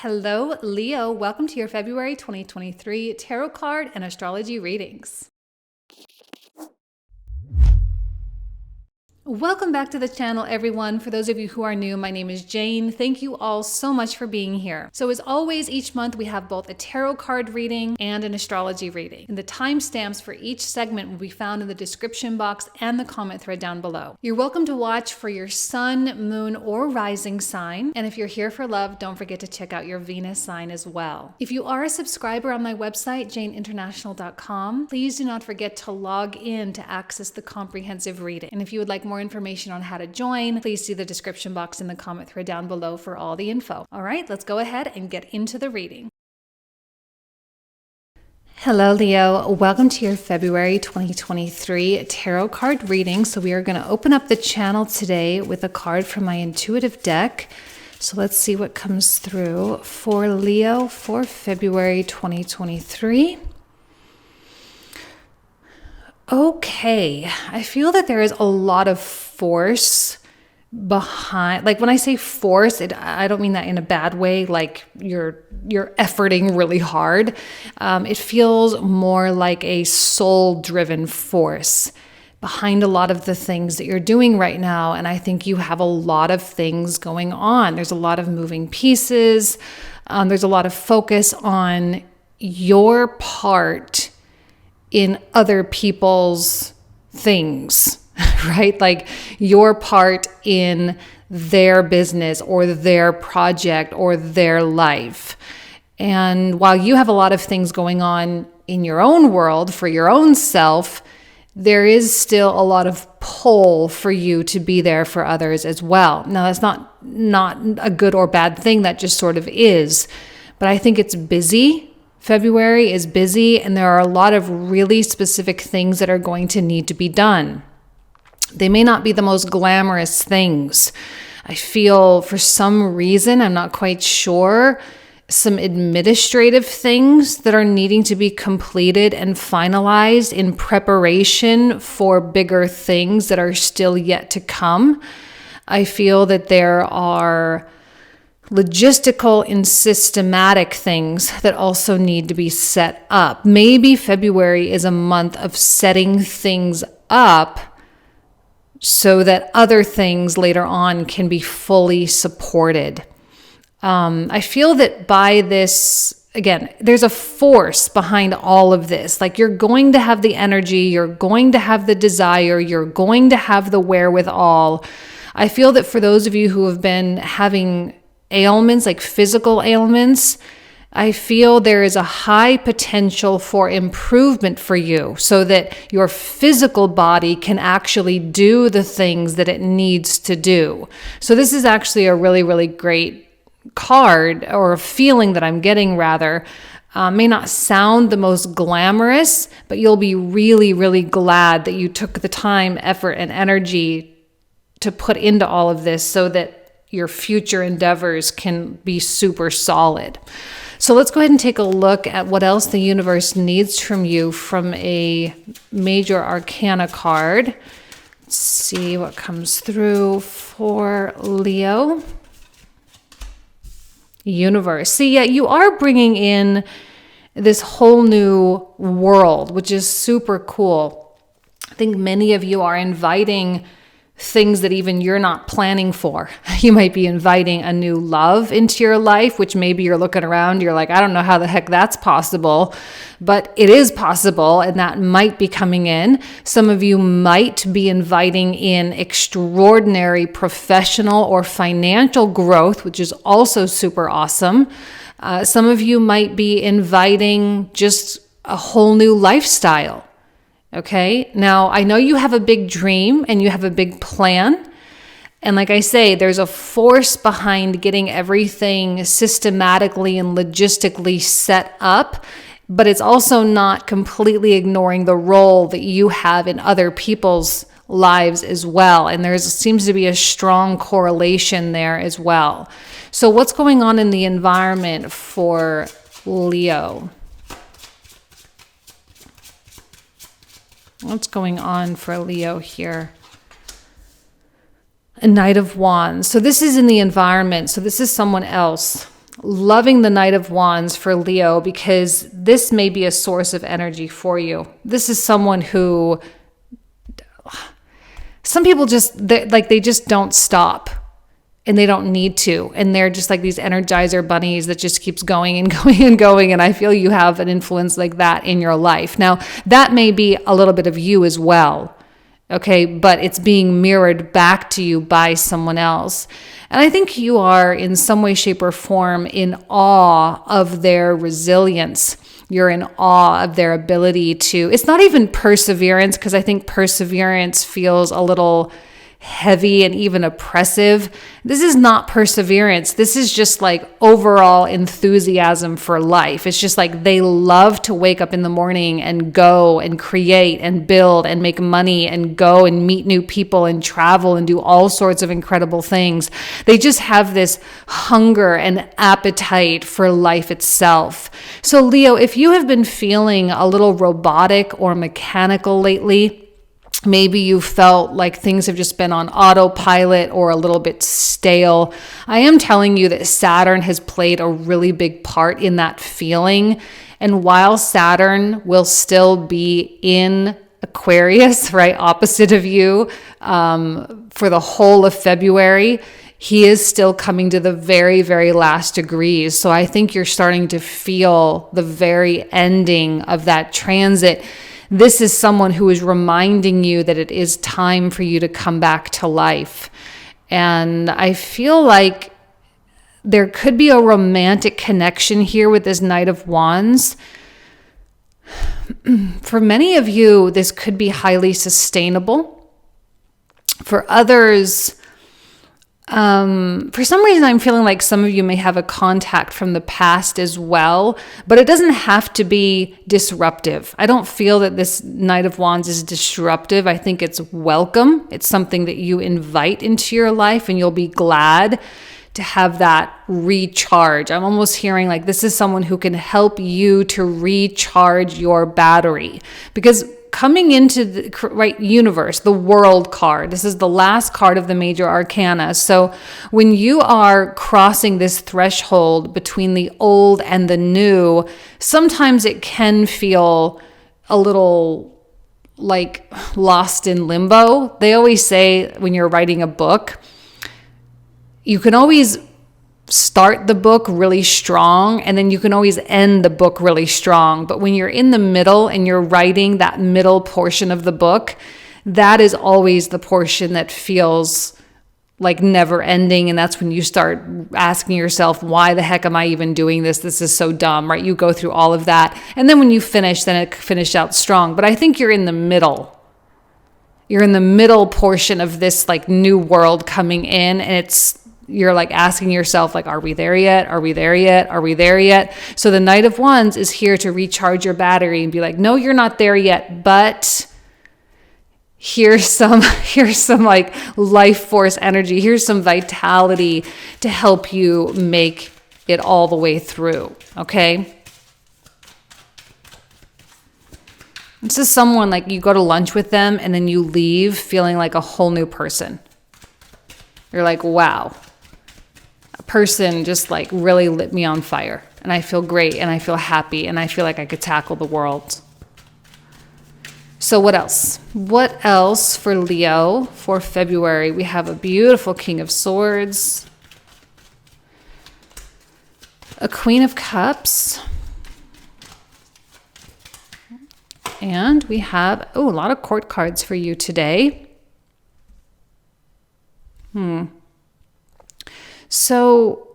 Hello, Leo. Welcome to your February 2023 Tarot card and Astrology readings. Welcome back to the channel, everyone. For those of you who are new, my name is Jane. Thank you all so much for being here. So as always, each month we have both a tarot card reading and an astrology reading. And the timestamps for each segment will be found in the description box and the comment thread down below. You're welcome to watch for your sun, moon, or rising sign. And if you're here for love, don't forget to check out your Venus sign as well. If you are a subscriber on my website, janeinternational.com, please do not forget to log in to access the comprehensive reading. And if you would like more information on how to join, please see the description box in the comment thread down below for all the info. All right, let's go ahead and get into the reading. Hello, Leo. Welcome to your February 2023 tarot card reading. So we are going to open up the channel today with a card from my intuitive deck. So let's see what comes through for Leo for February 2023. Okay, I feel that there is a lot of force behind, like when I say force, I don't mean that in a bad way, like you're efforting really hard. It feels more like a soul-driven force behind a lot of the things that you're doing right now. And I think you have a lot of things going on. There's a lot of moving pieces. There's a lot of focus on your part in other people's things, right? Like your part in their business or their project or their life. And while you have a lot of things going on in your own world for your own self, there is still a lot of pull for you to be there for others as well. Now, that's not a good or bad thing, that just sort of is. But I think it's busy. February is busy, and there are a lot of really specific things that are going to need to be done. They may not be the most glamorous things. I feel for some reason, I'm not quite sure, some administrative things that are needing to be completed and finalized in preparation for bigger things that are still yet to come. I feel that there are logistical and systematic things that also need to be set up. Maybe February is a month of setting things up so that other things later on can be fully supported. I feel that by this, again, there's a force behind all of this. Like you're going to have the energy, you're going to have the desire, you're going to have the wherewithal. I feel that for those of you who have been having ailments, like physical ailments, I feel there is a high potential for improvement for you so that your physical body can actually do the things that it needs to do. So this is actually a really, really great card, or a feeling that I'm getting rather. May not sound the most glamorous, but you'll be really, really glad that you took the time, effort, and energy to put into all of this so that your future endeavors can be super solid. So let's go ahead and take a look at what else the universe needs from you from a major arcana card. Let's see what comes through for Leo. Universe. See, yeah, you are bringing in this whole new world, which is super cool. I think many of you are inviting things that even you're not planning for. You might be inviting a new love into your life, which maybe you're looking around, you're like, I don't know how the heck that's possible, but it is possible, and that might be coming in. Some of you might be inviting in extraordinary professional or financial growth, which is also super awesome. Some of you might be inviting just a whole new lifestyle. Okay, now I know you have a big dream and you have a big plan. And like I say, there's a force behind getting everything systematically and logistically set up, but it's also not completely ignoring the role that you have in other people's lives as well. And there seems to be a strong correlation there as well. So what's going on in the environment for Leo? What's going on for Leo here? A Knight of Wands. So this is in the environment. So this is someone else. loving the Knight of Wands for Leo, because this may be a source of energy for you. This is someone who, some people they just don't stop, and they don't need to. And they're just like these energizer bunnies that just keeps going and going and going. And I feel you have an influence like that in your life. Now, that may be a little bit of you as well. Okay, but it's being mirrored back to you by someone else. And I think you are in some way, shape, or form in awe of their resilience. You're in awe of their ability to, it's not even perseverance, because I think perseverance feels a little heavy and even oppressive. This is not perseverance. This is just like overall enthusiasm for life. It's just like they love to wake up in the morning and go and create and build and make money and go and meet new people and travel and do all sorts of incredible things. They just have this hunger and appetite for life itself. So Leo, if you have been feeling a little robotic or mechanical lately, maybe you felt like things have just been on autopilot or a little bit stale, I am telling you that Saturn has played a really big part in that feeling. And while Saturn will still be in Aquarius, right, opposite of you, for the whole of February, he is still coming to the very, very last degrees. So I think you're starting to feel the very ending of that transit. This is someone who is reminding you that it is time for you to come back to life. And I feel like there could be a romantic connection here with this Knight of Wands. For many of you, this could be highly sustainable. For others, for some reason, I'm feeling like some of you may have a contact from the past as well, but it doesn't have to be disruptive. I don't feel that this Knight of Wands is disruptive. I think it's welcome. It's something that you invite into your life, and you'll be glad to have that recharge. I'm almost hearing like this is someone who can help you to recharge your battery, because coming into the right universe, the World card, this is the last card of the major arcana. So when you are crossing this threshold between the old and the new, sometimes it can feel a little like lost in limbo. They always say when you're writing a book, you can always start the book really strong, and then you can always end the book really strong. But when you're in the middle and you're writing that middle portion of the book, that is always the portion that feels like never ending. And that's when you start asking yourself, why the heck am I even doing this? This is so dumb, right? You go through all of that. And then when you finish, then it finished out strong. But I think you're in the middle. You're in the middle portion of this like new world coming in, and you're like asking yourself, like, are we there yet? Are we there yet? Are we there yet? So the Knight of Wands is here to recharge your battery and be like, no, you're not there yet, but here's some like life force energy. Here's some vitality to help you make it all the way through. Okay. This is someone like you go to lunch with them and then you leave feeling like a whole new person. You're like, wow. Person just like really lit me on fire, and I feel great, and I feel happy, and I feel like I could tackle the world. So what else for Leo for February? We have a beautiful King of Swords, a Queen of Cups, and we have a lot of court cards for you today. So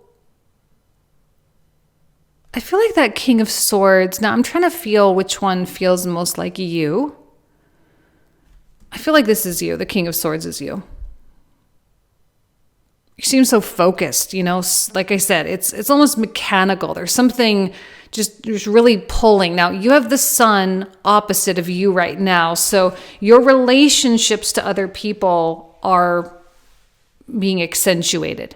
I feel like that King of Swords, now I'm trying to feel which one feels most like you. I feel like this is you. The King of Swords is you. You seem so focused, like I said, it's almost mechanical. There's something just really pulling. Now you have the Sun opposite of you right now. So your relationships to other people are being accentuated.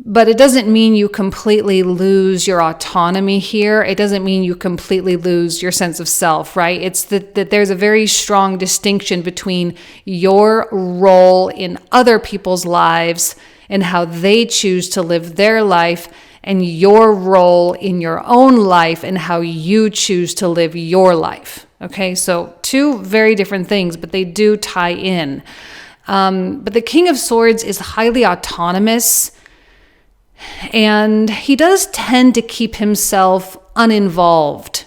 But it doesn't mean you completely lose your autonomy here. It doesn't mean you completely lose your sense of self, right? It's that there's a very strong distinction between your role in other people's lives and how they choose to live their life, and your role in your own life and how you choose to live your life. Okay, so two very different things, but they do tie in. But the King of Swords is highly autonomous, and he does tend to keep himself uninvolved,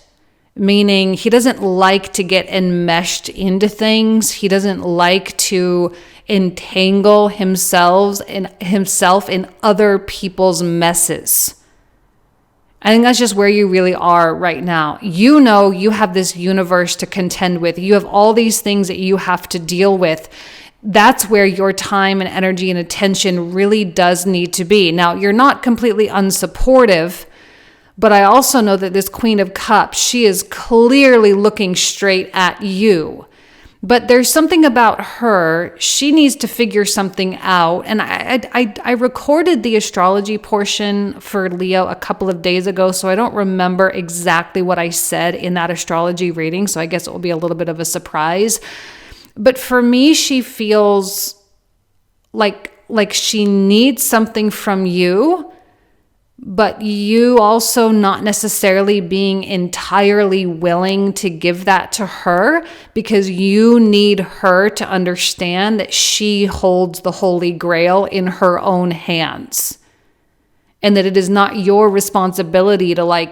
meaning he doesn't like to get enmeshed into things. He doesn't like to entangle himself in other people's messes. I think that's just where you really are right now. You know you have this universe to contend with. You have all these things that you have to deal with. That's where your time and energy and attention really does need to be. Now, you're not completely unsupportive, but I also know that this Queen of Cups, she is clearly looking straight at you. But there's something about her, she needs to figure something out. And I recorded the astrology portion for Leo a couple of days ago, so I don't remember exactly what I said in that astrology reading, so I guess it will be a little bit of a surprise. But for me, she feels like she needs something from you, but you also not necessarily being entirely willing to give that to her, because you need her to understand that she holds the Holy Grail in her own hands, and that it is not your responsibility to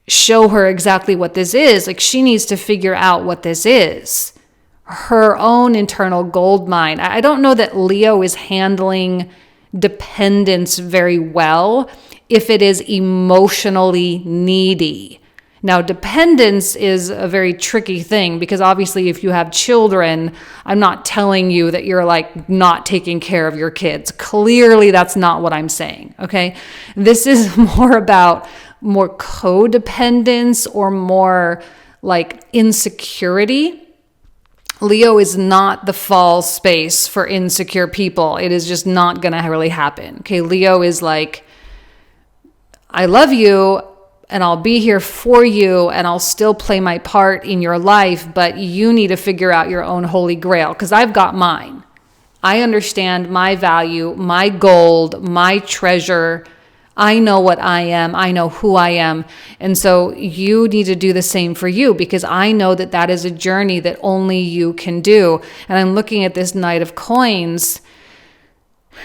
show her exactly what this is. She needs to figure out what this is. Her own internal gold mine. I don't know that Leo is handling dependence very well if it is emotionally needy. Now, dependence is a very tricky thing, because obviously if you have children, I'm not telling you that you're not taking care of your kids. Clearly, that's not what I'm saying, okay? This is more about more codependence or more insecurity. Leo is not the fall space for insecure people. It is just not going to really happen. Okay, Leo is I love you and I'll be here for you and I'll still play my part in your life, but you need to figure out your own Holy Grail, because I've got mine. I understand my value, my gold, my treasure. I know what I am. I know who I am. And so you need to do the same for you, because I know that that is a journey that only you can do. And I'm looking at this Knight of Coins,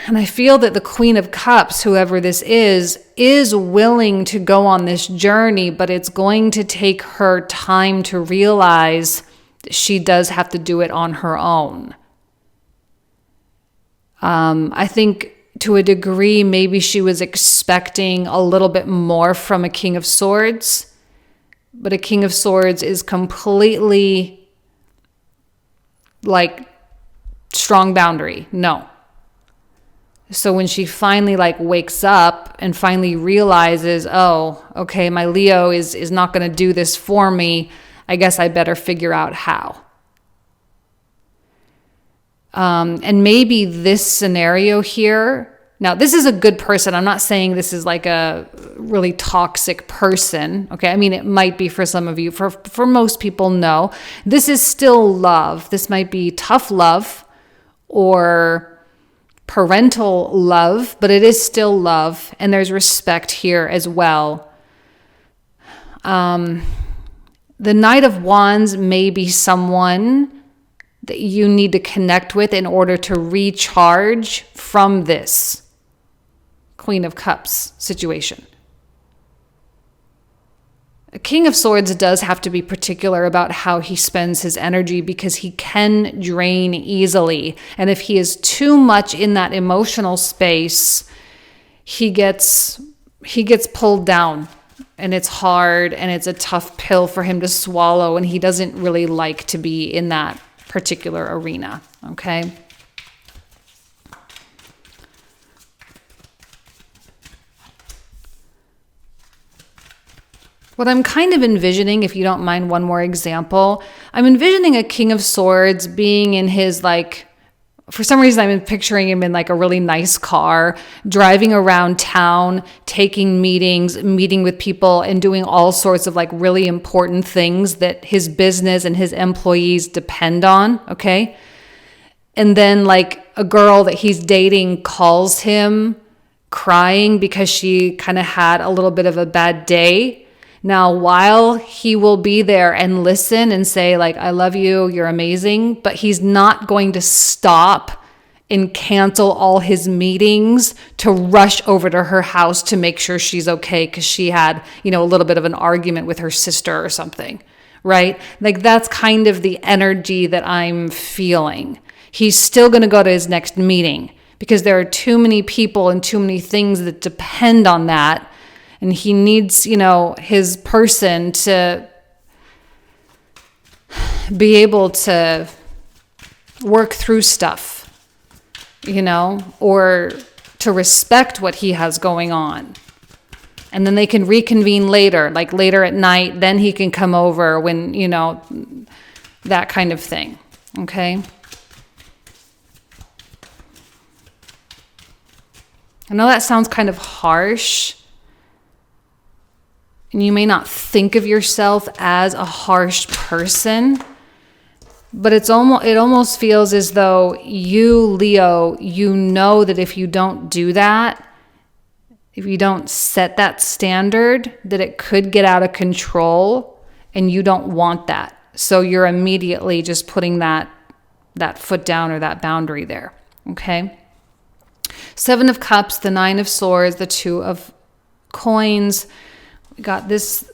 and I feel that the Queen of Cups, whoever this is willing to go on this journey, but it's going to take her time to realize that she does have to do it on her own. I think to a degree, maybe she was expecting a little bit more from a King of Swords, but a King of Swords is completely strong boundary. No. So when she finally wakes up and finally realizes, oh, okay, my Leo is not going to do this for me, I guess I better figure out how. And maybe this scenario here, now this is a good person. I'm not saying this is a really toxic person. Okay. I mean, it might be for some of you. For most people, no. This is still love. This might be tough love or parental love, but it is still love. And there's respect here as well. The Knight of Wands may be someone that you need to connect with in order to recharge from this Queen of Cups situation. A King of Swords does have to be particular about how he spends his energy, because he can drain easily. And if he is too much in that emotional space, he gets pulled down, and it's hard, and it's a tough pill for him to swallow, and he doesn't really like to be in that particular arena, okay? What I'm kind of envisioning, if you don't mind one more example, I'm envisioning a King of Swords being in his for some reason I'm picturing him in a really nice car, driving around town, taking meetings, meeting with people, and doing all sorts of really important things that his business and his employees depend on, okay? And then a girl that he's dating calls him crying because she kind of had a little bit of a bad day. Now, while he will be there and listen and say like, I love you, you're amazing, but he's not going to stop and cancel all his meetings to rush over to her house to make sure she's okay because she had, a little bit of an argument with her sister or something, right? Like that's kind of the energy that I'm feeling. He's still going to go to his next meeting because there are too many people and too many things that depend on that. And he needs, his person to be able to work through stuff, or to respect what he has going on. And then they can reconvene later, like later at night. Then he can come over when, that kind of thing. Okay. I know that sounds kind of harsh. And you may not think of yourself as a harsh person, but it almost feels as though you, Leo, that if you don't do that, if you don't set that standard, that it could get out of control, and you don't want that. So you're immediately just putting that foot down or that boundary there, okay? 7 of Cups, the 9 of Swords, the 2 of Coins. We got this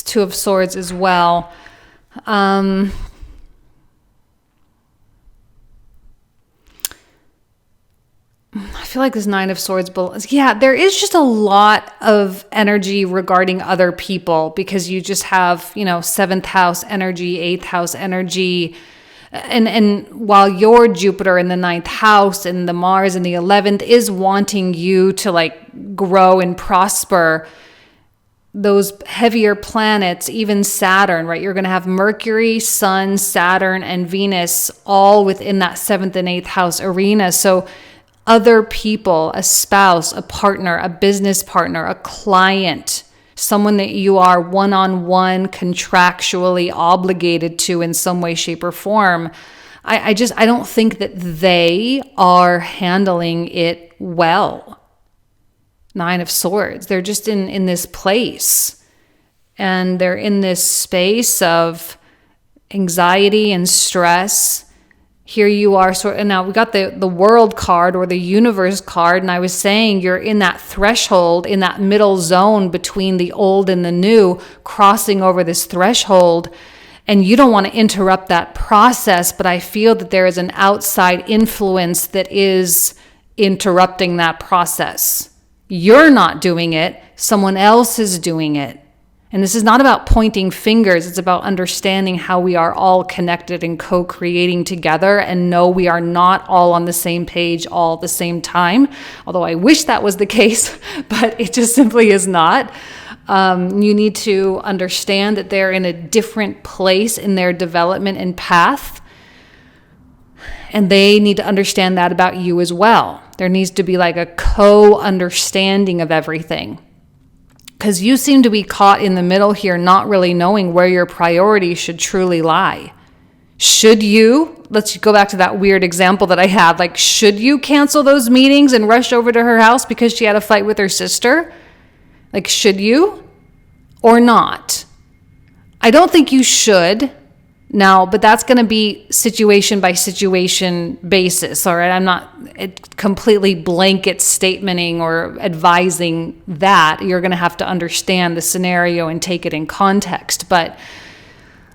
2 of Swords as well. I feel like this 9 of Swords, there is just a lot of energy regarding other people because you just have, 7th house energy, 8th house energy. And while your Jupiter in the 9th house and the Mars in the 11th is wanting you to like grow and prosper, those heavier planets, even Saturn, right? You're going to have Mercury, Sun, Saturn, and Venus all within that 7th and 8th house arena. So other people, a spouse, a partner, a business partner, a client, someone that you are one-on-one contractually obligated to in some way, shape, or form. I don't think that they are handling it well. 9 of Swords. They're just in this place, and they're in this space of anxiety and stress. Here you are, and now we got the World card or the Universe card, and I was saying you're in that threshold, in that middle zone between the old and the new, crossing over this threshold, and you don't want to interrupt that process, but I feel that there is an outside influence that is interrupting that process. You're not doing it, someone else is doing it. And this is not about pointing fingers. It's about understanding how we are all connected and co-creating together, and no, we are not all on the same page all at the same time. Although I wish that was the case, but it just simply is not. You need to understand that they're in a different place in their development and path. And they need to understand that about you as well. There needs to be like a co-understanding of everything. Because you seem to be caught in the middle here, not really knowing where your priorities should truly lie. Should you, let's go back to that weird example that I had, like, should you cancel those meetings and rush over to her house because she had a fight with her sister? Like, should you or not? I don't think you should. Now, but that's going to be situation by situation basis, all right? I'm not completely blanket statementing or advising that. You're going to have to understand the scenario and take it in context. But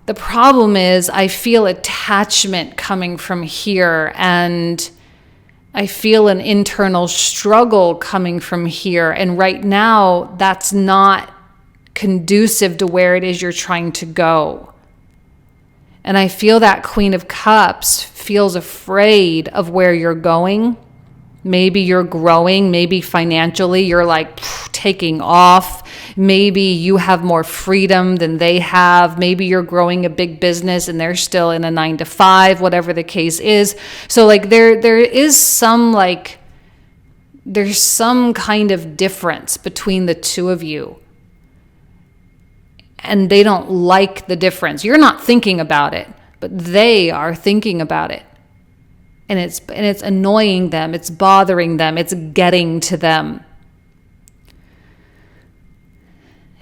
the problem is I feel attachment coming from here, and I feel an internal struggle coming from here. And right now, that's not conducive to where it is you're trying to go. And I feel that Queen of Cups feels afraid of where you're going. Maybe you're growing. Maybe financially you're like taking off. Maybe you have more freedom than they have. Maybe you're growing a big business and they're still in a 9-to-5, whatever the case is. So like there is some like, there's some kind of difference between the two of you. And they don't like the difference. You're not thinking about it, but they are thinking about it. And it's annoying them. It's bothering them. It's getting to them.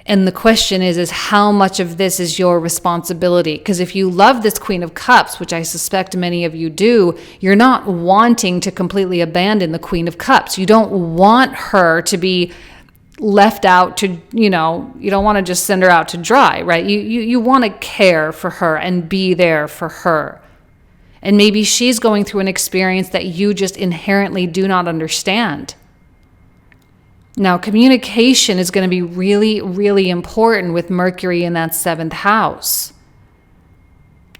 And the question is how much of this is your responsibility? Because if you love this Queen of Cups, which I suspect many of you do, you're not wanting to completely abandon the Queen of Cups. You don't want her to be left out to, you don't want to just send her out to dry, right? You want to care for her and be there for her. And maybe she's going through an experience that you just inherently do not understand. Now, communication is going to be really, really important with Mercury in that 7th house.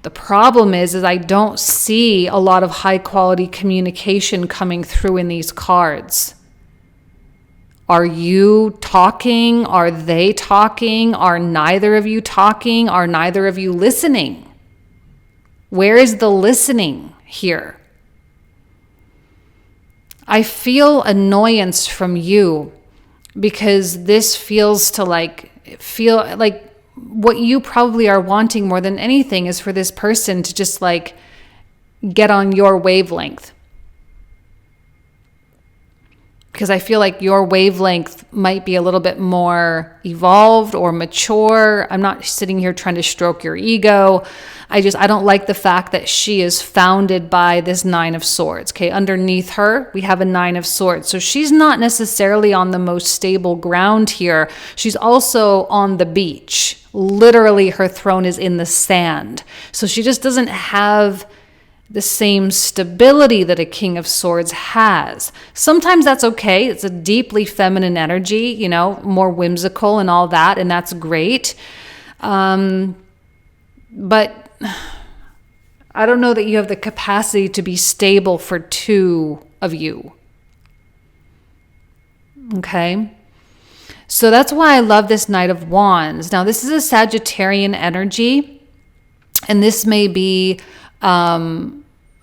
The problem is I don't see a lot of high quality communication coming through in these cards. Are you talking? Are they talking? Are neither of you talking? Are neither of you listening? Where is the listening here? I feel annoyance from you because this feels like what you probably are wanting more than anything is for this person to just like get on your wavelength. Because I feel like your wavelength might be a little bit more evolved or mature. I'm not sitting here trying to stroke your ego. I don't like the fact that she is founded by this 9 of Swords. Okay, underneath her, we have a 9 of Swords. So she's not necessarily on the most stable ground here. She's also on the beach. Literally, her throne is in the sand. So she just doesn't have the same stability that a King of Swords has. Sometimes that's okay. It's a deeply feminine energy, more whimsical and all that, and that's great. But I don't know that you have the capacity to be stable for 2 of you. Okay? So that's why I love this Knight of Wands. Now, this is a Sagittarian energy, and this may be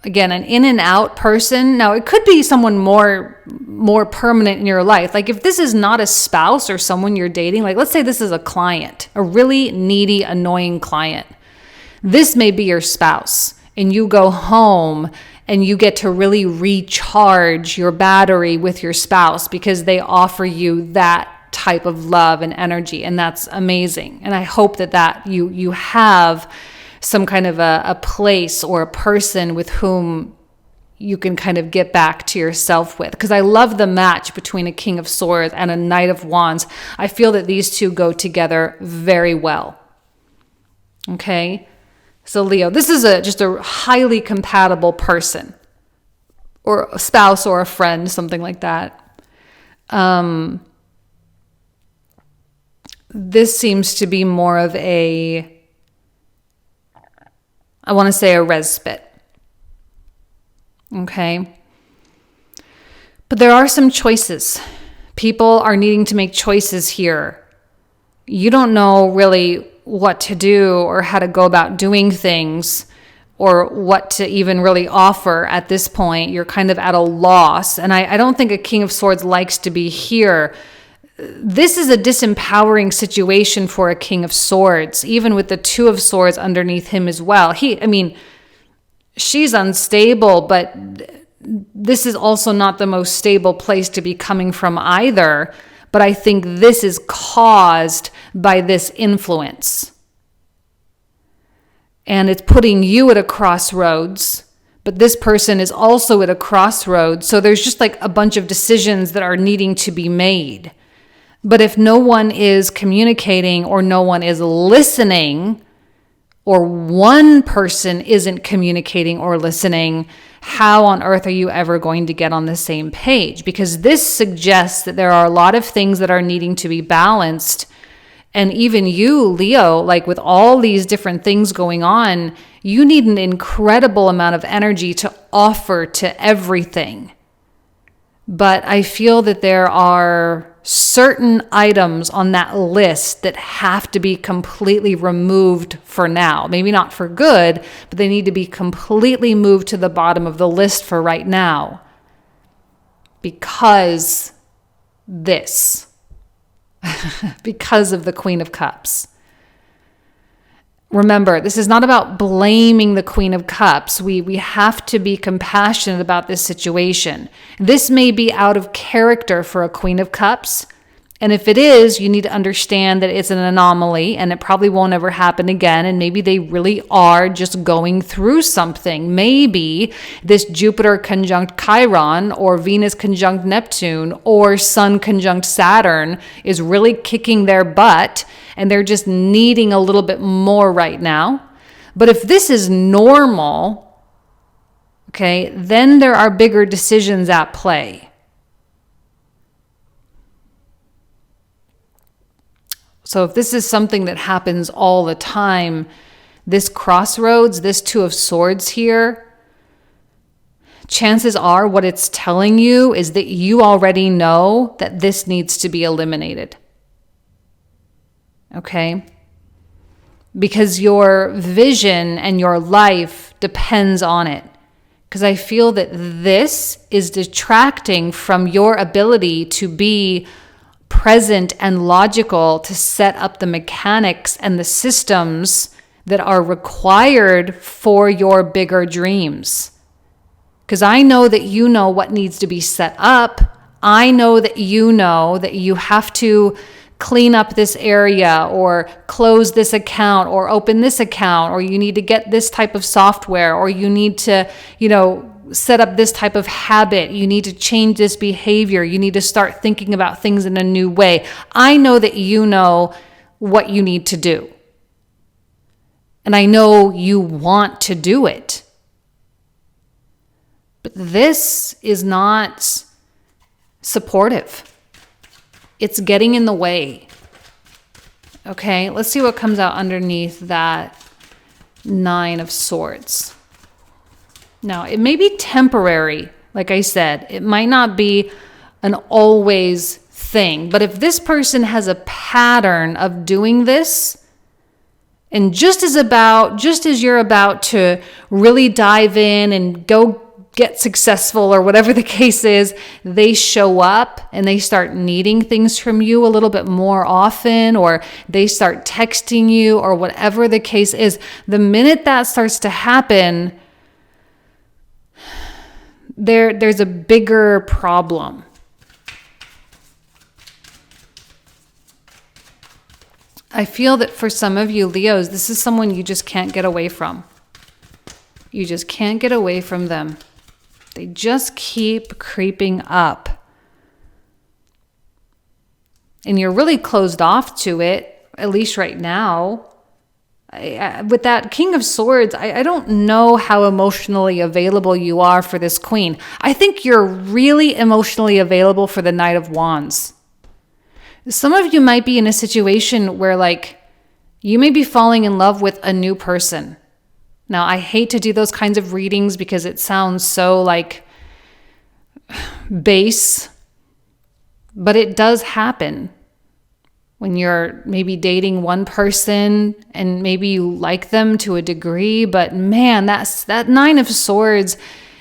again, an in and out person. Now, it could be someone more permanent in your life. Like if this is not a spouse or someone you're dating, like let's say this is a client, a really needy, annoying client. This may be your spouse, and you go home and you get to really recharge your battery with your spouse because they offer you that type of love and energy, and that's amazing. And I hope that you have some kind of a place or a person with whom you can kind of get back to yourself with. Because I love the match between a King of Swords and a Knight of Wands. I feel that these two go together very well. Okay? So Leo, this is just a highly compatible person. Or a spouse or a friend, something like that. This seems to be more of a respite. Okay. But there are some choices. People are needing to make choices here. You don't know really what to do or how to go about doing things or what to even really offer at this point. You're kind of at a loss. And I don't think a King of Swords likes to be here. This is a disempowering situation for a King of Swords, even with the 2 of Swords underneath him as well. She's unstable, but this is also not the most stable place to be coming from either. But I think this is caused by this influence. And it's putting you at a crossroads, but this person is also at a crossroads. So there's just like a bunch of decisions that are needing to be made. But if no one is communicating or no one is listening, or one person isn't communicating or listening, how on earth are you ever going to get on the same page? Because this suggests that there are a lot of things that are needing to be balanced. And even you, Leo, like with all these different things going on, you need an incredible amount of energy to offer to everything. But I feel that there are certain items on that list that have to be completely removed for now. Maybe not for good, but they need to be completely moved to the bottom of the list for right now. Because this. Because of the Queen of Cups. Remember, this is not about blaming the Queen of Cups. We have to be compassionate about this situation. This may be out of character for a Queen of Cups, And if it is, you need to understand that it's an anomaly and it probably won't ever happen again. And maybe they really are just going through something. Maybe this Jupiter conjunct Chiron or Venus conjunct Neptune or Sun conjunct Saturn is really kicking their butt and they're just needing a little bit more right now. But if this is normal, okay, then there are bigger decisions at play. So if this is something that happens all the time, this crossroads, this Two of Swords here, chances are what it's telling you is that you already know that this needs to be eliminated. Okay? Because your vision and your life depends on it. Because I feel that this is detracting from your ability to be present and logical to set up the mechanics and the systems that are required for your bigger dreams. Because I know that you know what needs to be set up. I know that you have to clean up this area or close this account or open this account, or you need to get this type of software, or you need to, set up this type of habit. You need to change this behavior. You need to start thinking about things in a new way. I know that you know what you need to do. And I know you want to do it. But this is not supportive. It's getting in the way. Okay, let's see what comes out underneath that Nine of Swords. Now, it may be temporary, like I said. It might not be an always thing. But if this person has a pattern of doing this, and just as you're about to really dive in and go get successful or whatever the case is, they show up and they start needing things from you a little bit more often, or they start texting you, or whatever the case is. The minute that starts to happen, there's a bigger problem. I feel that for some of you Leos, this is someone you just can't get away from. You just can't get away from them. They just keep creeping up. And you're really closed off to it, at least right now. With that King of Swords, I don't know how emotionally available you are for this Queen. I think you're really emotionally available for the Knight of Wands. Some of you might be in a situation where, you may be falling in love with a new person. Now, I hate to do those kinds of readings because it sounds so, base, but it does happen. When you're maybe dating one person and maybe you like them to a degree, but man, that Nine of Swords,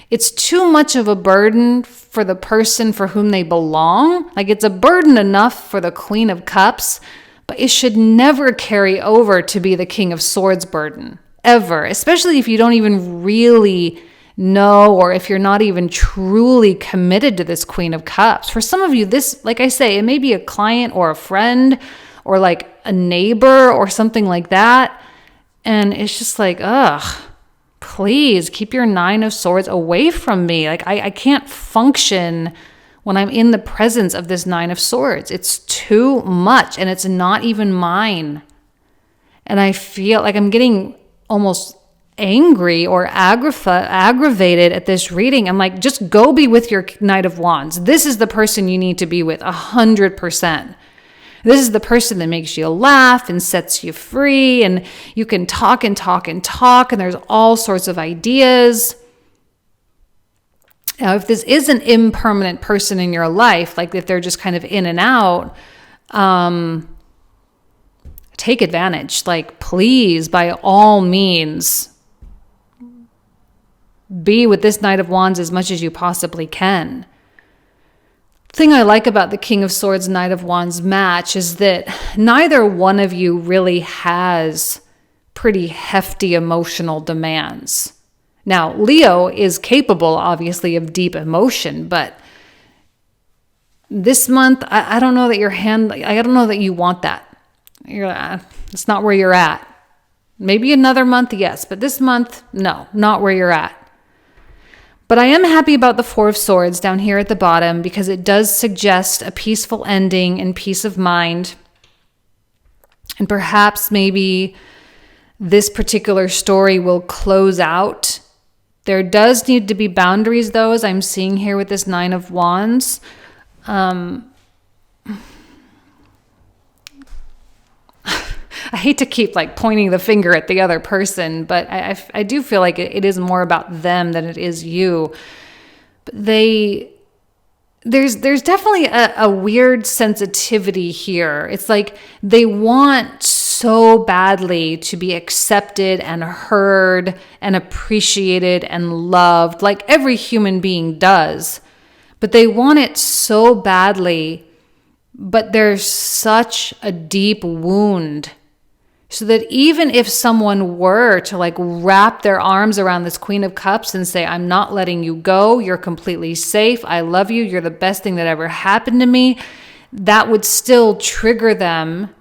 it's too much of a burden for the person for whom they belong. It's a burden enough for the Queen of Cups, but it should never carry over to be the King of Swords burden, ever, especially if you don't even really know, or if you're not even truly committed to this Queen of Cups. For some of you, this, like I say, it may be a client or a friend or a neighbor or something like that. And it's just please keep your Nine of Swords away from me. I can't function when I'm in the presence of this Nine of Swords. It's too much and it's not even mine. And I feel like I'm getting almost angry or aggravated at this reading. I'm just go be with your Knight of Wands. This is the person you need to be with 100%. This is the person that makes you laugh and sets you free, and you can talk and talk and talk, and there's all sorts of ideas. Now, if this is an impermanent person in your life, if they're just kind of in and out, take advantage. Please, by all means, be with this Knight of Wands as much as you possibly can. The thing I like about the King of Swords, Knight of Wands match is that neither one of you really has pretty hefty emotional demands. Now, Leo is capable, obviously, of deep emotion, but this month, I don't know that I don't know that you want that. It's not where you're at. Maybe another month, yes, but this month, no, not where you're at. But I am happy about the Four of Swords down here at the bottom because it does suggest a peaceful ending and peace of mind. And perhaps maybe this particular story will close out. There does need to be boundaries, though, as I'm seeing here with this Nine of Wands. I hate to keep like pointing the finger at the other person, but I do feel like it is more about them than it is you. But there's definitely a weird sensitivity here. It's like they want so badly to be accepted and heard and appreciated and loved, like every human being does. But they want it so badly, but there's such a deep wound. So that even if someone were to like wrap their arms around this Queen of Cups and say, I'm not letting you go, you're completely safe, I love you, you're the best thing that ever happened to me, that would still trigger them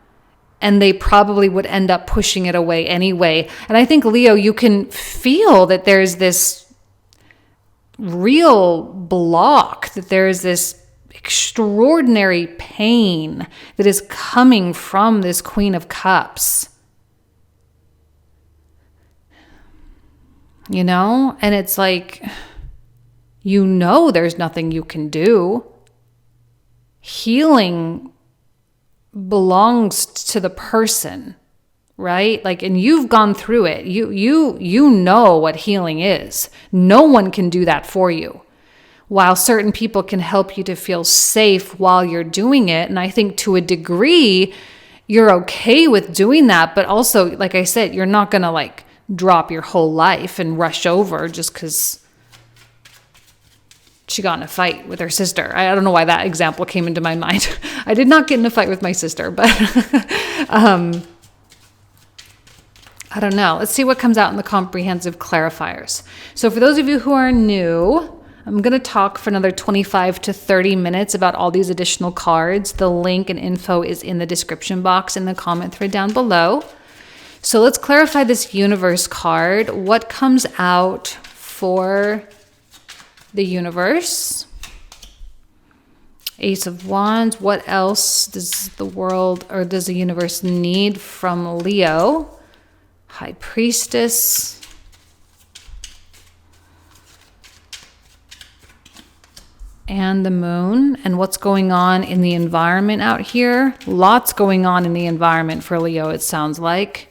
and they probably would end up pushing it away anyway. And I think, Leo, you can feel that there's this real block, that there's this extraordinary pain that is coming from this Queen of Cups. You know, and it's like, you know, there's nothing you can do. Healing belongs to the person, right? Like, and you've gone through it. You know what healing is. No one can do that for you. While certain people can help you to feel safe while you're doing it. And I think to a degree, you're okay with doing that. But also, like I said, you're not going to like drop your whole life and rush over just because she got in a fight with her sister. I don't know why that example came into my mind. I did not get in a fight with my sister, but I don't know. Let's see what comes out in the comprehensive clarifiers. So for those of you who are new, I'm going to talk for another 25 to 30 minutes about all these additional cards. The link and info is in the description box in the comment thread down below. So let's clarify this universe card. What comes out for the universe? Ace of Wands. What else does the world or does the universe need from Leo? High Priestess. And the Moon. And what's going on in the environment out here? Lots going on in the environment for Leo, it sounds like.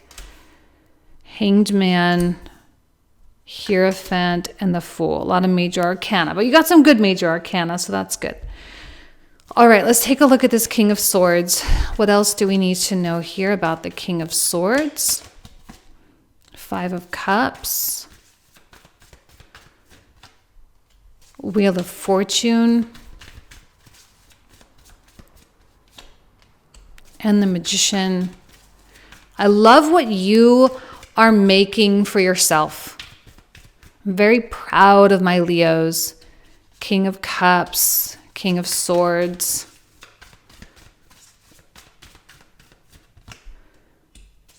Hanged Man, Hierophant, and the Fool. A lot of major arcana, but you got some good major arcana, so that's good. All right, let's take a look at this King of Swords. What else do we need to know here about the King of Swords? Five of Cups. Wheel of Fortune. And the Magician. I love what you are making for yourself. I'm very proud of my Leos. King of Cups, King of Swords.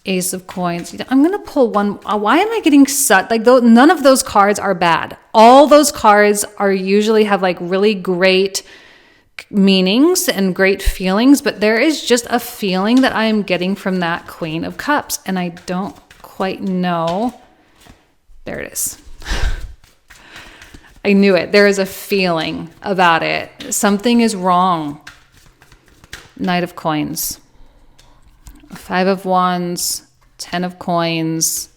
Ace of Coins. I'm going to pull one. Why am I getting such, like none of those cards are bad. All those cards are usually have like really great meanings and great feelings, but there is just a feeling that I am getting from that Queen of Cups, and I don't quite know. There it is. I knew it. There is a feeling about it. Something is wrong. Knight of Coins. Five of Wands. 10 of Coins.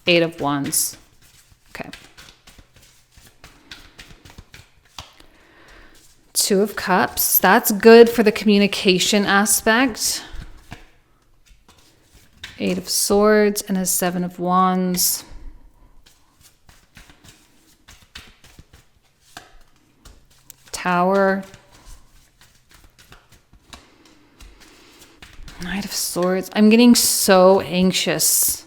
8 of Wands. Okay. 2 of Cups. That's good for the communication aspect. 8 of Swords and a 7 of Wands. Tower. Knight of Swords. I'm getting so anxious.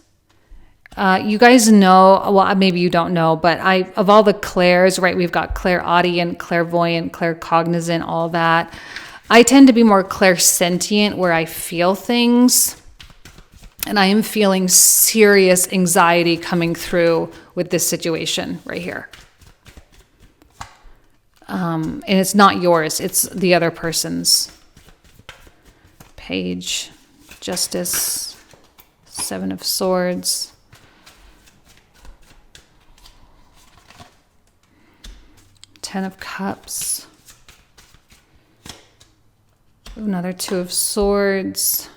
You guys know, well, maybe you don't know, but of all the clairs, right, we've got clairaudient, clairvoyant, claircognizant, all that. I tend to be more clairsentient, where I feel things, and I am feeling serious anxiety coming through with this situation right here. And it's not yours, it's the other person's. Page, Justice, Seven of Swords. Ten of Cups. Another Two of Swords.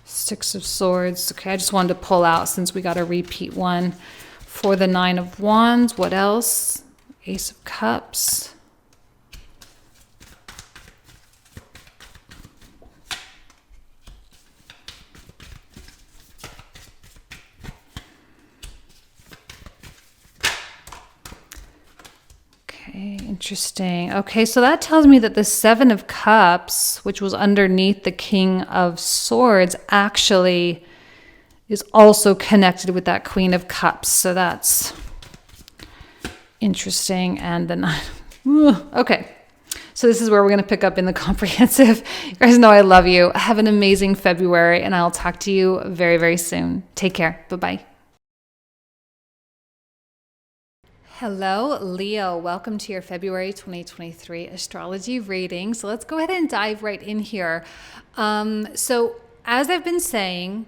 Six of Swords. Okay, I just wanted to pull out since we got a repeat one. For the Nine of Wands, what else? Ace of Cups. Okay, interesting. Okay, so that tells me that the Seven of Cups, which was underneath the King of Swords, actually is also connected with that Queen of Cups. So that's interesting. And then, okay. So this is where we're going to pick up in the comprehensive. You guys know I love you. Have an amazing February, and I'll talk to you very, very soon. Take care. Bye-bye. Hello, Leo. Welcome to your February 2023 astrology reading. So let's go ahead and dive right in here. So as I've been saying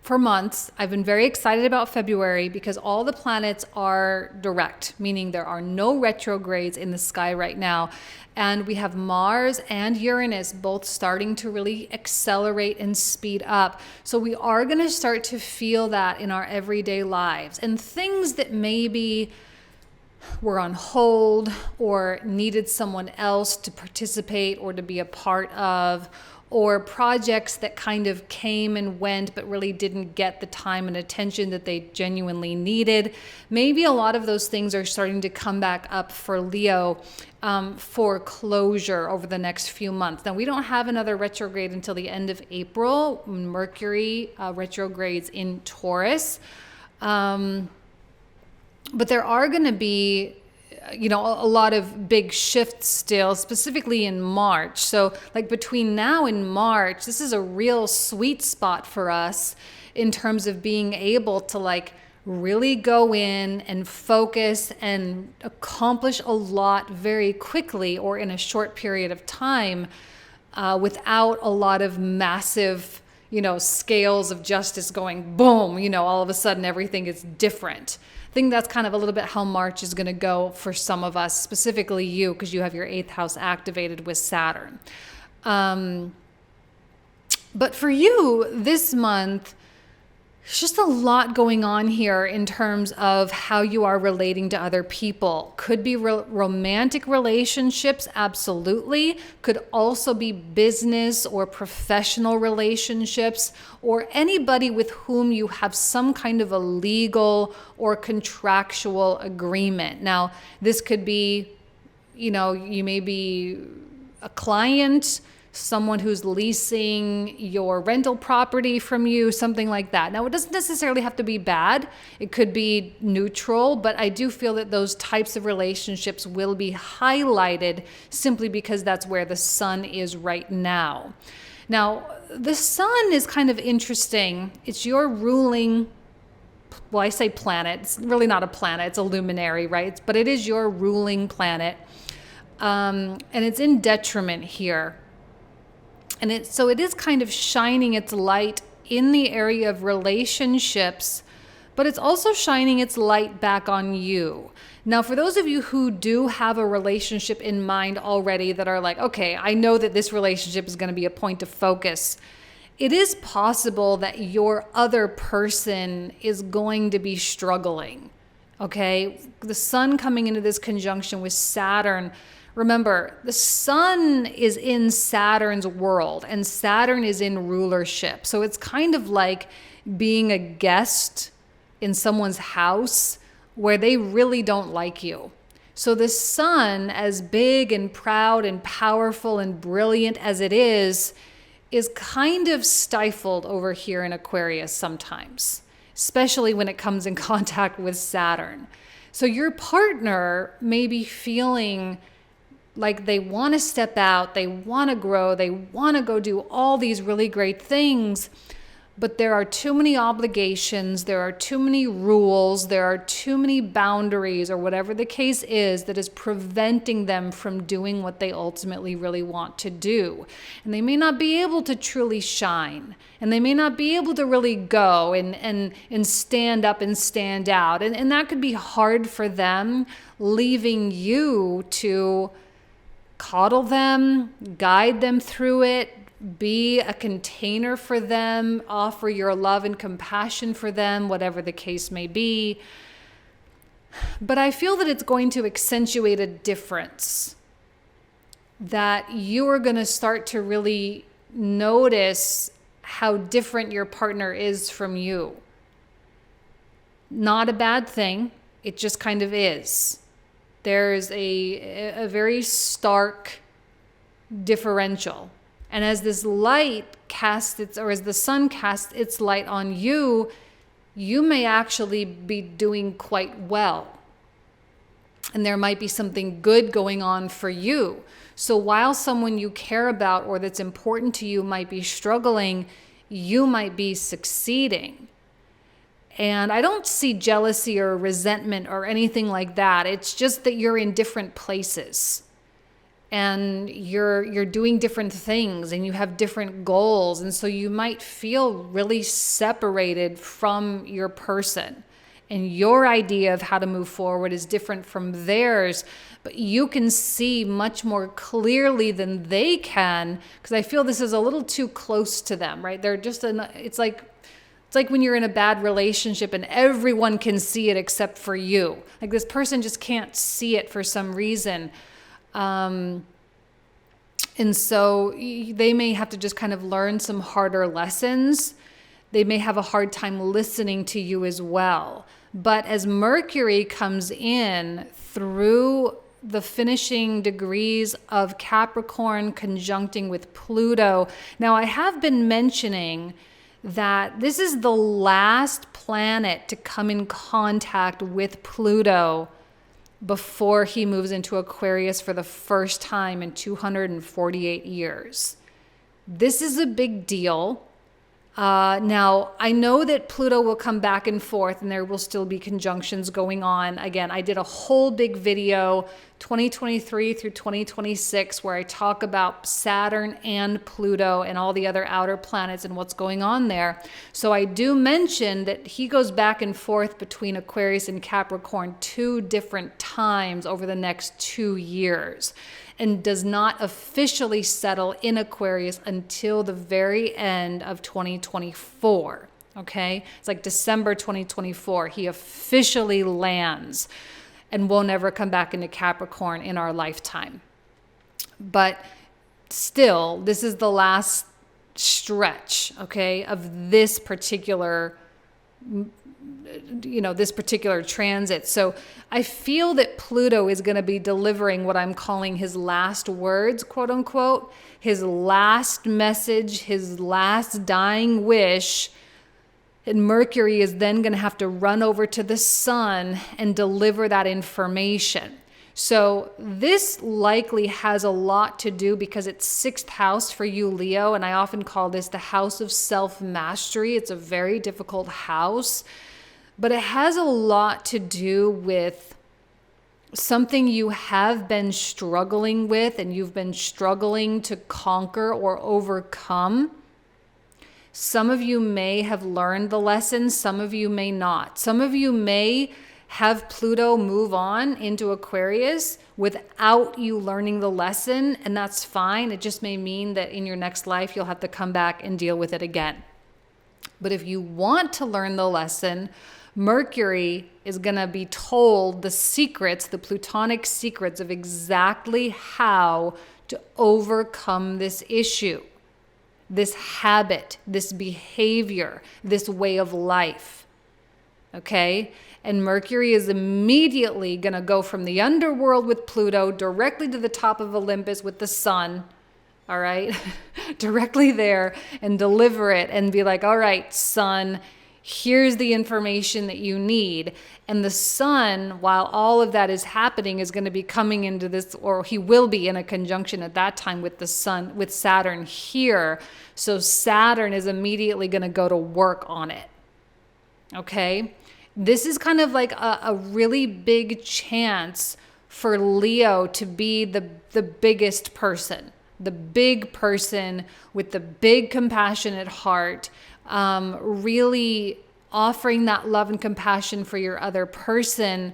for months, I've been very excited about February because all the planets are direct, meaning there are no retrogrades in the sky right now. And we have Mars and Uranus both starting to really accelerate and speed up. So we are going to start to feel that in our everyday lives. And things that maybe were on hold or needed someone else to participate or to be a part of, or projects that kind of came and went but really didn't get the time and attention that they genuinely needed. Maybe a lot of those things are starting to come back up for Leo for closure over the next few months. Now, we don't have another retrograde until the end of April. Mercury retrogrades in Taurus. But there are going to be, a lot of big shifts still, specifically in March. So like between now and March, this is a real sweet spot for us in terms of being able to like really go in and focus and accomplish a lot very quickly or in a short period of time without a lot of massive, scales of justice going boom, all of a sudden everything is different. I think that's kind of a little bit how March is going to go for some of us, specifically you, because you have your 8th house activated with Saturn. But for you, this month, there's just a lot going on here in terms of how you are relating to other people. Could be romantic relationships, absolutely. Could also be business or professional relationships, or anybody with whom you have some kind of a legal or contractual agreement. Now, this could be, you may be a client, someone who's leasing your rental property from you, something like that. Now, it doesn't necessarily have to be bad. It could be neutral, but I do feel that those types of relationships will be highlighted simply because that's where the sun is right now. Now, the sun is kind of interesting. It's your ruling, well, I say planet. It's really not a planet. It's a luminary, right? But it is your ruling planet. And it's in detriment here. And so it is kind of shining its light in the area of relationships, but it's also shining its light back on you. Now, for those of you who do have a relationship in mind already that are like, okay, I know that this relationship is going to be a point of focus, it is possible that your other person is going to be struggling, okay? The sun coming into this conjunction with Saturn. Remember, the sun is in Saturn's world and Saturn is in rulership. So it's kind of like being a guest in someone's house where they really don't like you. So the sun, as big and proud and powerful and brilliant as it is kind of stifled over here in Aquarius sometimes. especially when it comes in contact with Saturn. So your partner may be feeling like they want to step out, they want to grow, they want to go do all these really great things, but there are too many obligations, there are too many rules, there are too many boundaries, or whatever the case is, that is preventing them from doing what they ultimately really want to do. And they may not be able to truly shine, and they may not be able to really go and stand up and stand out. And that could be hard for them, leaving you to coddle them, guide them through it, be a container for them, offer your love and compassion for them, whatever the case may be. But I feel that it's going to accentuate a difference, that you are going to start to really notice how different your partner is from you. Not a bad thing. It just kind of is. There's a very stark differential. And as this light casts its, or as the sun casts its light on you, you may actually be doing quite well. And there might be something good going on for you. So while someone you care about or that's important to you might be struggling, you might be succeeding. And I don't see jealousy or resentment or anything like that. It's just that you're in different places. And you're doing different things, and you have different goals. And so you might feel really separated from your person. And your idea of how to move forward is different from theirs. But you can see much more clearly than they can, because I feel this is a little too close to them, right? They're just, it's like when you're in a bad relationship and everyone can see it except for you. Like this person just can't see it for some reason. And so they may have to just kind of learn some harder lessons. They may have a hard time listening to you as well. But as Mercury comes in through the finishing degrees of Capricorn conjuncting with Pluto. Now, I have been mentioning that this is the last planet to come in contact with Pluto before he moves into Aquarius for the first time in 248 years. This is a big deal. Now, I know that Pluto will come back and forth and there will still be conjunctions going on. Again, I did a whole big video, 2023 through 2026, where I talk about Saturn and Pluto and all the other outer planets and what's going on there. So I do mention that he goes back and forth between Aquarius and Capricorn 2 different times over the next 2 years, and does not officially settle in Aquarius until the very end of 2024, okay? It's like December 2024, he officially lands and will never come back into Capricorn in our lifetime. But still, this is the last stretch, okay, of this particular this particular transit. So I feel that Pluto is going to be delivering what I'm calling his last words, quote unquote, his last message, his last dying wish. And Mercury is then going to have to run over to the sun and deliver that information. So this likely has a lot to do because it's 6th house for you, Leo. And I often call this the house of self-mastery. It's a very difficult house. But it has a lot to do with something you have been struggling with and you've been struggling to conquer or overcome. Some of you may have learned the lesson, some of you may not. Some of you may have Pluto move on into Aquarius without you learning the lesson, and that's fine. It just may mean that in your next life, you'll have to come back and deal with it again. But if you want to learn the lesson, Mercury is going to be told the secrets, the Plutonic secrets of exactly how to overcome this issue, this habit, this behavior, this way of life. Okay? And Mercury is immediately going to go from the underworld with Pluto directly to the top of Olympus with the sun. All right? Directly there, and deliver it and be like, all right, sun, Here's the information that you need. And the sun, while all of that is happening, is going to be coming into this, or he will be in a conjunction at that time with the sun, with Saturn here. So Saturn is immediately going to go to work on it. Okay? This is kind of like a really big chance for Leo to be the biggest person, the big person with the big compassionate heart, really offering that love and compassion for your other person,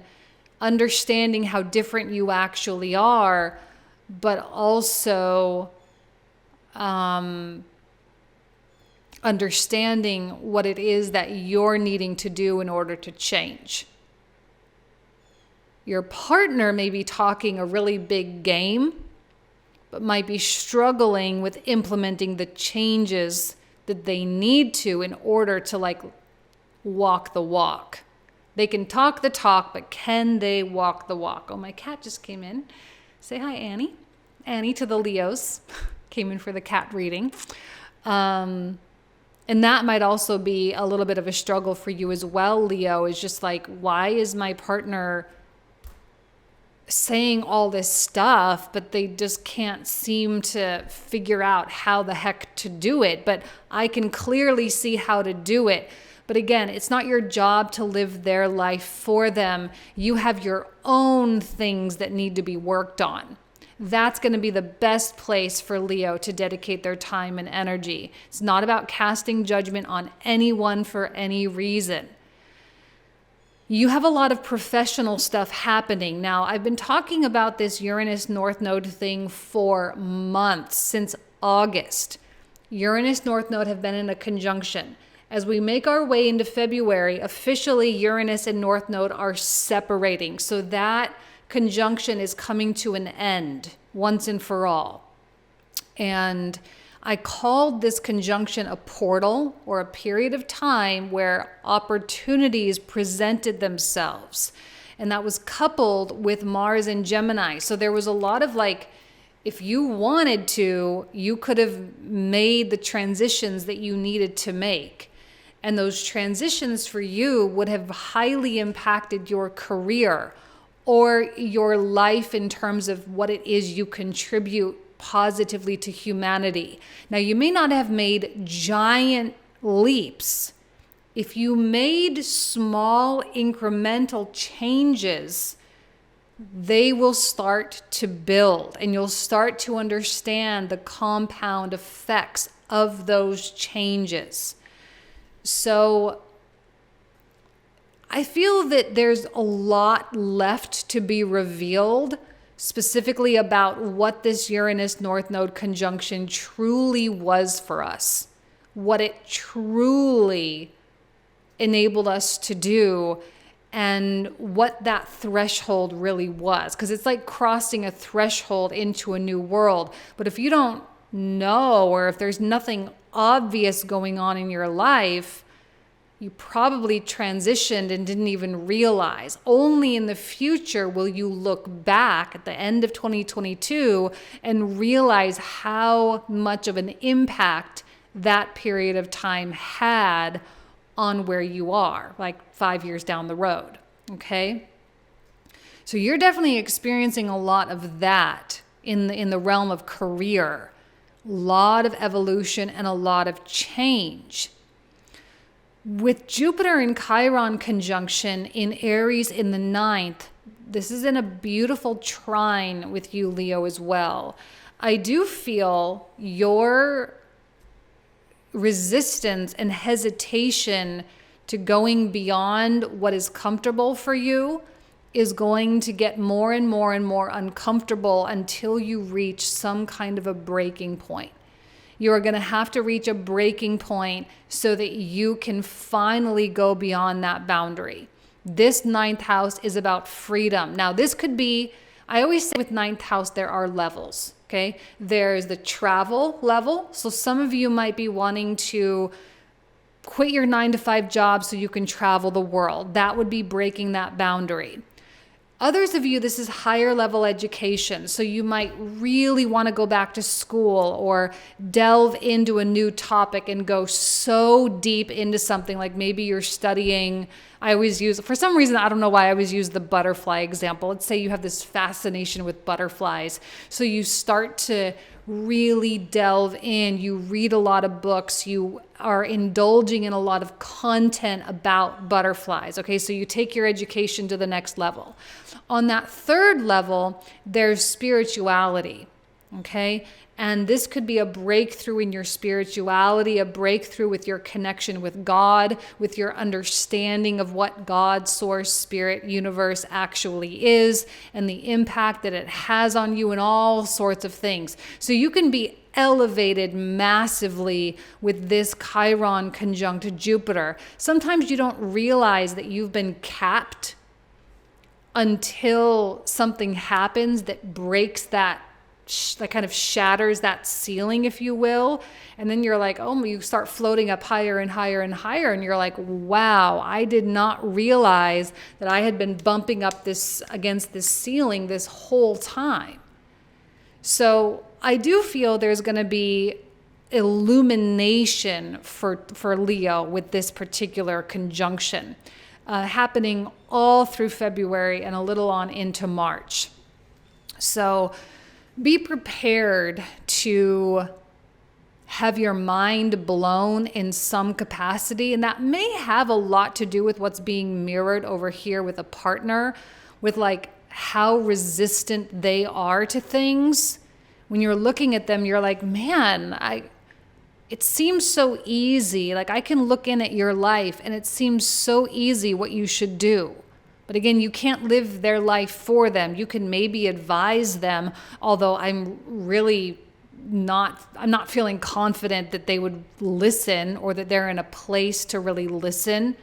understanding how different you actually are, but also understanding what it is that you're needing to do in order to change. Your partner may be talking a really big game, but might be struggling with implementing the changes that they need to in order to like walk the walk. They can talk the talk, but can they walk the walk? Oh, my cat just came in. Say hi, Annie. Annie to the Leos. Came in for the cat reading. And that might also be a little bit of a struggle for you as well, Leo, is just like, why is my partner saying all this stuff, but they just can't seem to figure out how the heck to do it? But I can clearly see how to do it. But again, it's not your job to live their life for them. You have your own things that need to be worked on. That's going to be the best place for Leo to dedicate their time and energy. It's not about casting judgment on anyone for any reason. You have a lot of professional stuff happening. Now, I've been talking about this Uranus North Node thing for months, since August. Uranus North Node have been in a conjunction. As we make our way into February, officially Uranus and North Node are separating. So that conjunction is coming to an end once and for all. And I called this conjunction a portal, or a period of time where opportunities presented themselves. And that was coupled with Mars and Gemini. So there was a lot of like, if you wanted to, you could have made the transitions that you needed to make. And those transitions for you would have highly impacted your career or your life in terms of what it is you contribute positively to humanity. Now, you may not have made giant leaps. If you made small incremental changes, they will start to build, and you'll start to understand the compound effects of those changes. So I feel that there's a lot left to be revealed, specifically about what this Uranus North Node conjunction truly was for us, what it truly enabled us to do, and what that threshold really was. Because it's like crossing a threshold into a new world. But if you don't know, or if there's nothing obvious going on in your life, you probably transitioned and didn't even realize. Only in the future will you look back at the end of 2022 and realize how much of an impact that period of time had on where you are, like 5 years down the road, okay? So you're definitely experiencing a lot of that in the realm of career. A lot of evolution and a lot of change. With Jupiter and Chiron conjunction in Aries in the 9th, this is in a beautiful trine with you, Leo, as well. I do feel your resistance and hesitation to going beyond what is comfortable for you is going to get more and more and more uncomfortable until you reach some kind of a breaking point. You are going to have to reach a breaking point so that you can finally go beyond that boundary. This 9th house is about freedom. Now, this could be, I always say with 9th house, there are levels, okay? There's the travel level. So some of you might be wanting to quit your 9-to-5 job so you can travel the world. That would be breaking that boundary. Others of you, this is higher level education. So you might really want to go back to school or delve into a new topic and go so deep into something. Like maybe you're studying, I always use, for some reason, I don't know why I always use the butterfly example. Let's say you have this fascination with butterflies. So you start to really delve in, you read a lot of books, you are indulging in a lot of content about butterflies. Okay, so you take your education to the next level. On that third level, there's spirituality. Okay, and this could be a breakthrough in your spirituality, a breakthrough with your connection with God, with your understanding of what God, source, spirit, universe actually is, and the impact that it has on you and all sorts of things. So you can be elevated massively with this Chiron conjunct Jupiter. Sometimes you don't realize that you've been capped until something happens that breaks that kind of shatters that ceiling, if you will. And then you're like, oh, you start floating up higher and higher and higher. And you're like, wow, I did not realize that I had been bumping up this against this ceiling this whole time. So I do feel there's going to be illumination for Leo with this particular conjunction happening all through February and a little on into March. So be prepared to have your mind blown in some capacity. And that may have a lot to do with what's being mirrored over here with a partner, with like how resistant they are to things. When you're looking at them, you're like, man, it seems so easy. Like I can look in at your life and it seems so easy what you should do. But again, you can't live their life for them. You can maybe advise them, although I'm not feeling confident that they would listen or that they're in a place to really listen.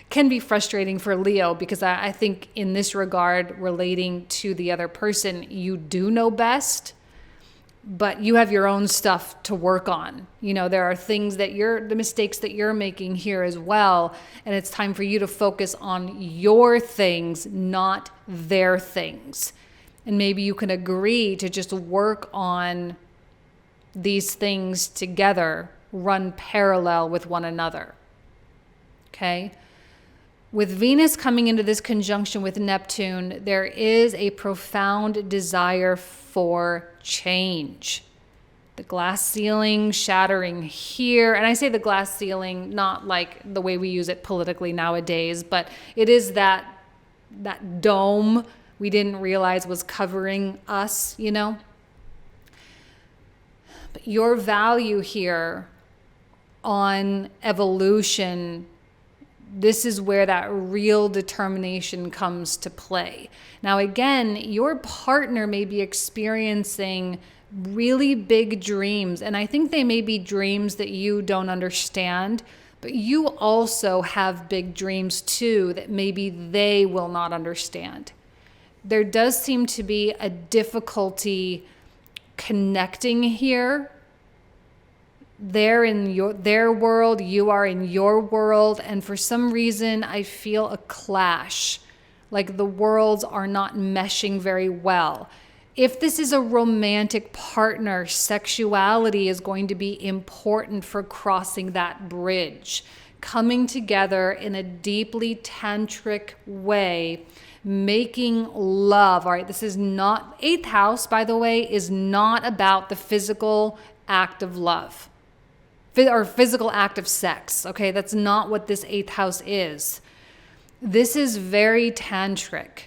Can be frustrating for Leo because I think in this regard, relating to the other person, you do know best. But you have your own stuff to work on. You know, there are things that the mistakes that you're making here as well. And it's time for you to focus on your things, not their things. And maybe you can agree to just work on these things together, run parallel with one another. Okay? With Venus coming into this conjunction with Neptune, there is a profound desire for change. The glass ceiling shattering here. And I say the glass ceiling, not like the way we use it politically nowadays, but it is that dome we didn't realize was covering us, you know? But your value here on evolution, this is where that real determination comes to play. Now, again, your partner may be experiencing really big dreams, and I think they may be dreams that you don't understand, but you also have big dreams too that maybe they will not understand. There does seem to be a difficulty connecting here. They're in their world, you are in your world, and for some reason I feel a clash, like the worlds are not meshing very well. If this is a romantic partner, sexuality is going to be important for crossing that bridge, coming together in a deeply tantric way, making love. All right, this is not, 8th house, by the way, is not about the physical act of love. Or physical act of sex. Okay, that's not what this 8th house is. This is very tantric.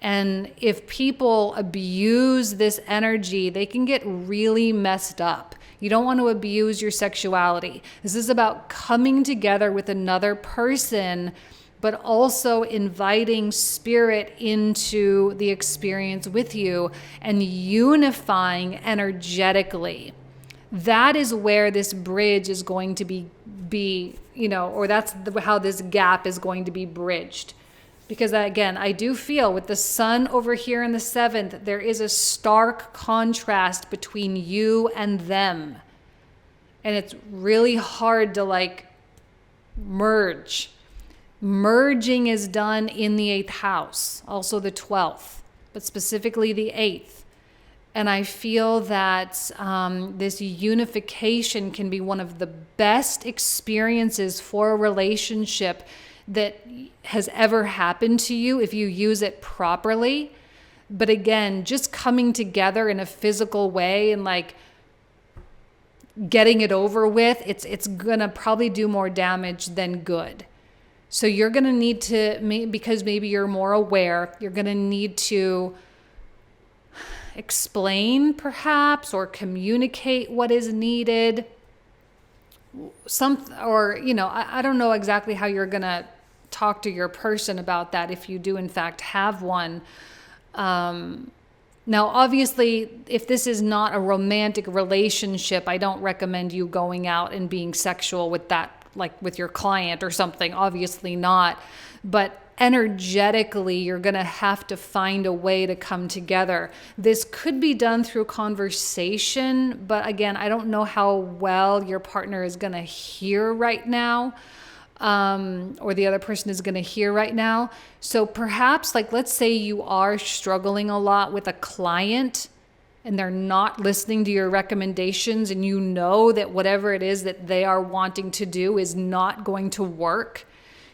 And if people abuse this energy, they can get really messed up. You don't want to abuse your sexuality. This is about coming together with another person, but also inviting spirit into the experience with you and unifying energetically. That is where this bridge is going to be, or that's how this gap is going to be bridged. Because again, I do feel with the sun over here in the 7th, there is a stark contrast between you and them. And it's really hard to merge. Merging is done in the 8th house, also the 12th, but specifically the 8th. And I feel that this unification can be one of the best experiences for a relationship that has ever happened to you if you use it properly. But again, just coming together in a physical way and like getting it over with, it's gonna probably do more damage than good. So you're gonna need to, because maybe you're more aware, you're gonna need to explain perhaps or communicate what is needed. I don't know exactly how you're gonna talk to your person about that if you do in fact have one. Now, obviously, if this is not a romantic relationship, I don't recommend you going out and being sexual with that, like with your client or something. Obviously not. But energetically, you're going to have to find a way to come together. This could be done through conversation, but again, I don't know how well your partner is going to hear right now. Or the other person is going to hear right now. So perhaps, like, let's say you are struggling a lot with a client and they're not listening to your recommendations, and you know that whatever it is that they are wanting to do is not going to work.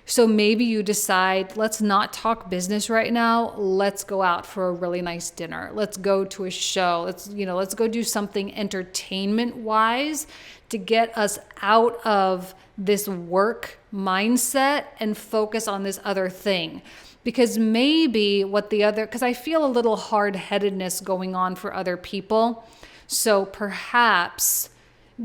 So maybe you decide, let's not talk business right now. Let's go out for a really nice dinner. Let's go to a show. Let's go do something entertainment wise to get us out of this work mindset and focus on this other thing. Because maybe because I feel a little hard-headedness going on for other people. So perhaps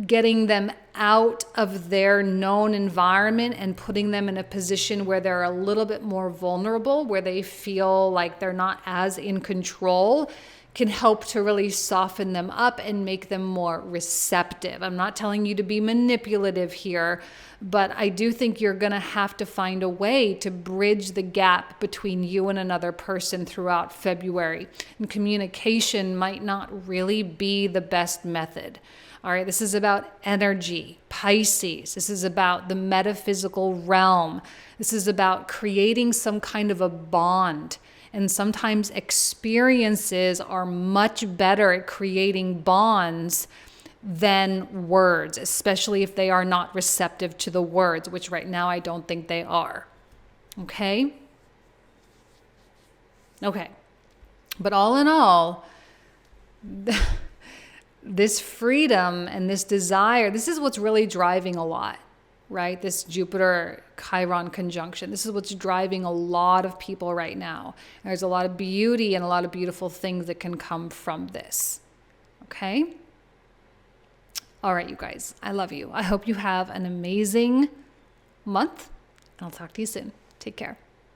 getting them out of their known environment and putting them in a position where they're a little bit more vulnerable, where they feel like they're not as in control, can help to really soften them up and make them more receptive. I'm not telling you to be manipulative here, but I do think you're going to have to find a way to bridge the gap between you and another person throughout February. And communication might not really be the best method. All right, this is about energy, Pisces. This is about the metaphysical realm. This is about creating some kind of a bond. And sometimes experiences are much better at creating bonds than words, especially if they are not receptive to the words, which right now I don't think they are. Okay? Okay. But all in all, this freedom and this desire, this is what's really driving a lot, right? This Jupiter-Chiron conjunction. This is what's driving a lot of people right now. There's a lot of beauty and a lot of beautiful things that can come from this. Okay? All right, you guys. I love you. I hope you have an amazing month. I'll talk to you soon. Take care.